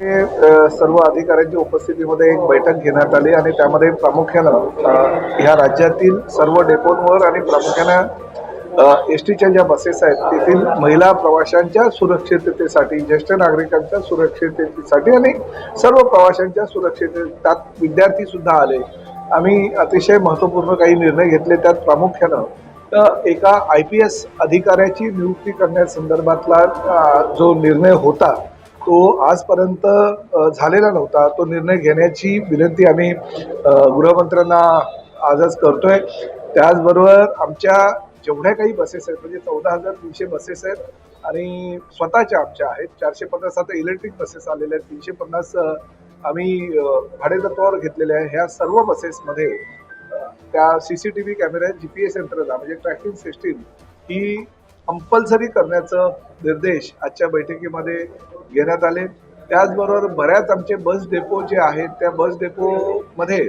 सर्व अधिकाऱ्यांच्या उपस्थितीमध्ये एक बैठक घेण्यात आली आणि त्यामध्ये प्रामुख्यानं ह्या राज्यातील सर्व डेपोंवर आणि प्रामुख्यानं एस टीच्या ज्या बसेस आहेत तेथील महिला प्रवाशांच्या सुरक्षिततेसाठी, ज्येष्ठ नागरिकांच्या सुरक्षिततेसाठी आणि सर्व प्रवाशांच्या सुरक्षितते, त्यात विद्यार्थी सुद्धा आले. आम्ही अतिशय महत्त्वपूर्ण काही निर्णय घेतले. त्यात प्रामुख्यानं एका IPS अधिकाऱ्याची नियुक्ती करण्यासंदर्भातला जो निर्णय होता तो आजपर्यंत झालेला नव्हता. तो निर्णय घेण्याची विनंती आम्ही गृहमंत्र्यांना आजच करतोय. त्याचबरोबर आमच्या जेवढ्या काही बसेस आहेत म्हणजे 14,300 बसेस आहेत आणि स्वतःच्या आमच्या आहेत. 450 आता इलेक्ट्रिक बसेस आलेल्या आहेत. 350 आम्ही भाडेतत्वावर घेतलेल्या आहे. ह्या सर्व बसेसमध्ये त्या CCTV कॅमेरा, GPS यंत्रणा म्हणजे ट्रॅकिंग सिस्टीम ही कंपल्सरी करण्याचं निर्देश आजच्या बैठकीमध्ये घेण्यात आले. त्याचबरोबर बऱ्याच आमचे बस डेपो जे आहेत त्या बस डेपोमध्ये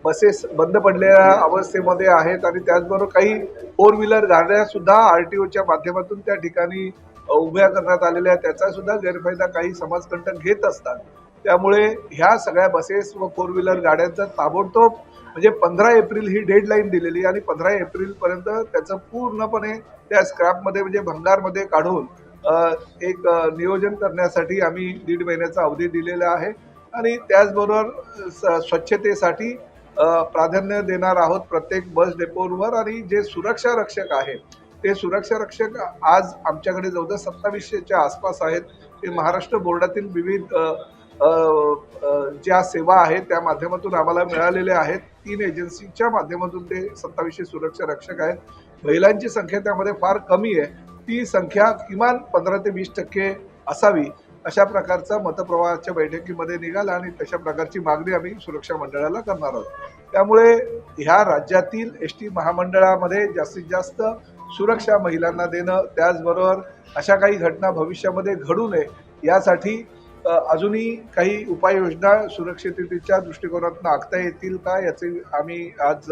बसेस बंद पडलेल्या अवस्थेमध्ये आहेत आणि त्याचबरोबर काही 4 व्हीलर गाड्या सुद्धा RTOच्या माध्यमातून त्या ठिकाणी उभ्या करण्यात आलेल्या आहेत. त्याचा सुद्धा गैरफायदा काही समाजकंटक घेत असतात. त्यामुळे ह्या सगळ्या बसेस व 4 व्हीलर गाड्यांचा ताबडतोब म्हणजे 15 एप्रिल ही डेडलाईन दिलेली आणि 15 एप्रिलपर्यंत त्याचं पूर्णपणे त्या स्क्रॅपमध्ये म्हणजे भंगारमध्ये काढून एक नियोजन करण्यासाठी आम्ही 1.5 महिन्याचा अवधी दिलेला आहे आणि त्याचबरोबर स्वच्छतेसाठी प्राधान्य देणार आहोत प्रत्येक बस डेपोवर. आणि जे सुरक्षा रक्षक आहेत ते सुरक्षा रक्षक आज आमच्याकडे जवळजवळ 2700च्या आसपास आहेत. ते महाराष्ट्र बोर्डातील विविध ज्या सेवा आहेत त्या माध्यमातून आम्हाला मिळालेले आहेत. 3 एजन्सीच्या माध्यमातून ते 2700 सुरक्षा रक्षक आहेत. महिलांची संख्या त्यामध्ये फार कमी आहे. ती संख्या किमान 15 ते 20% असावी अशा प्रकारचा मतप्रवाहाच्या बैठकीमध्ये निघाला आणि तशा प्रकारची मागणी आम्ही सुरक्षा मंडळाला करणार आहोत. त्यामुळे ह्या राज्यातील ST महामंडळामध्ये जास्तीत जास्त सुरक्षा महिलांना देणं, त्याचबरोबर अशा काही घटना भविष्यामध्ये घडू नये यासाठी अजूनही काही उपाययोजना सुरक्षिततेच्या दृष्टिकोनातून आखता येतील का याची आम्ही आज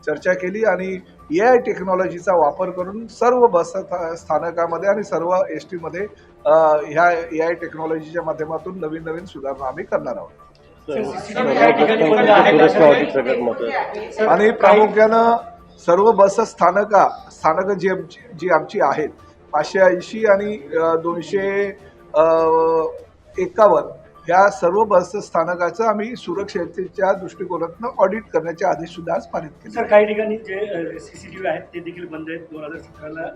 चर्चा केली आणि AI टेक्नॉलॉजीचा वापर करून सर्व बस स्थानकामध्ये आणि सर्व ST मध्ये ह्या AI टेक्नॉलॉजीच्या माध्यमातून नवीन नवीन सुधारणा आम्ही करणार आहोत. आणि प्रामुख्यानं सर्व बस स्थानक जी आमची आहेत 580 आणि 251 ह्या सर्व बस स्थानकाचं आम्ही सुरक्षिततेच्या दृष्टिकोनातून ऑडिट करण्याचे आदेश सुद्धा आज पारित केले. सर, काही ठिकाणी जे CCTV आहेत ते देखील बंद आहेत. 2017ला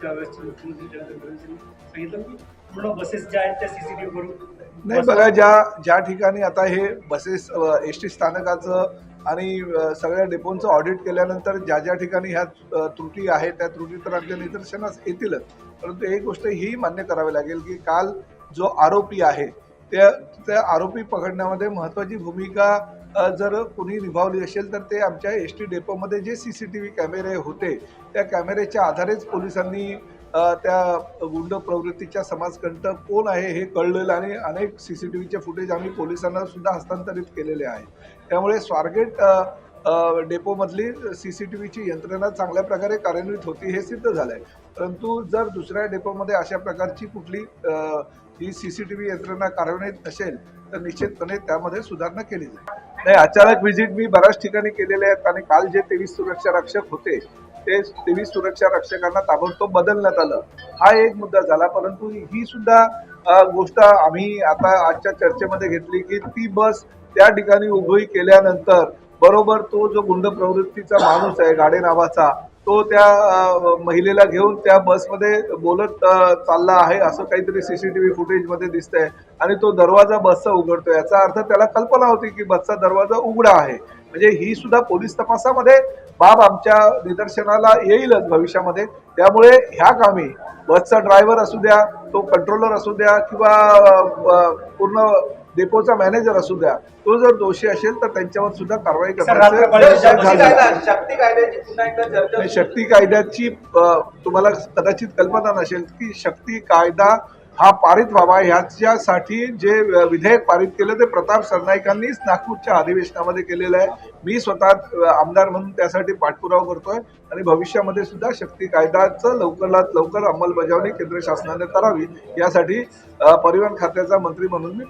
त्यावेळेस मुख्यमंत्री सांगितलं की पूर्ण बसेस ज्या आहेत त्या CCTV वरून नाही. बघा, ज्या ठिकाणी आता हे बसेस ST स्थानकाचं आणि सगळ्या डेपोंचं ऑडिट केल्यानंतर ज्या ठिकाणी ह्या त्रुटी आहेत त्या त्रुटी तर आमच्या निदर्शनास येतीलच. परंतु एक गोष्ट ही मान्य करावी लागेल की काल जो आरोपी आहे त्या आरोपी पकडण्यामध्ये महत्त्वाची भूमिका जर कोणी निभावली असेल तर ते आमच्या ST डेपोमध्ये जे CCTV कॅमेरे होते त्या कॅमेऱ्याच्या आधारेच पोलिसांनी त्या गुंड प्रवृत्तीच्या समाजकंटक कोण आहे हे कळलेलं आणि अनेक CCTVचे फुटेज आम्ही पोलिसांना सुद्धा हस्तांतरित केलेले आहे. त्यामुळे स्वारगेट डेपोमधली CCTVची यंत्रणा चांगल्या प्रकारे कार्यान्वित होती हे सिद्ध झालं आहे. परंतु जर दुसऱ्या डेपोमध्ये अशा प्रकारची कुठली ही CCTV यंत्रणा कार्यान्वित नसेल तर निश्चितपणे त्यामध्ये सुधारणा केली जाईल. नाही, अचानक व्हिजिट मी बऱ्याच ठिकाणी केलेले आहेत आणि काल जे 23 सुरक्षा रक्षक होते ते 23 सुरक्षा रक्षकांना ताबडतोब बदलण्यात आलं. हा एक मुद्दा झाला. परंतु ही सुद्धा गोष्ट आम्ही आता आजच्या चर्चेमध्ये घेतली की ती बस त्या ठिकाणी उभी केल्यानंतर बरोबर तो जो गुंड प्रवृत्तीचा माणूस आहे गाडे नावाचा तो त्या महिलेला घेऊन त्या बसमध्ये बोलत चालला आहे असं काहीतरी CCTV फुटेजमध्ये दिसतंय आणि तो दरवाजा बसचा उघडतो. याचा अर्थ त्याला कल्पना होती की बसचा दरवाजा उघडा आहे. म्हणजे ही सुद्धा पोलीस तपासामध्ये बाब आमच्या निदर्शनाला येईलच भविष्यामध्ये. त्यामुळे ह्या कामी बसचा ड्रायव्हर असू द्या, तो कंट्रोलर असू द्या किंवा पूर्ण डेपोचा मॅनेजर असू द्या, तो जर दोषी असेल तर त्यांच्यावर सुद्धा कारवाई करण्याचं शक्ती कायद्याची तुम्हाला कदाचित कल्पना नसेल की शक्ती कायदा हा पारित व्हावा ह्याच्यासाठी जे विधेयक पारित केलं ते प्रताप सरनाईकांनीच नागपूरच्या अधिवेशनामध्ये केलेलं आहे. मी स्वतः आमदार म्हणून त्यासाठी पाठपुरावा करतोय आणि भविष्यामध्ये सुद्धा शक्ती कायद्याचं लवकरात लवकर अंमलबजावणी केंद्र शासनाने करावी यासाठी परिवहन खात्याचा मंत्री म्हणून मी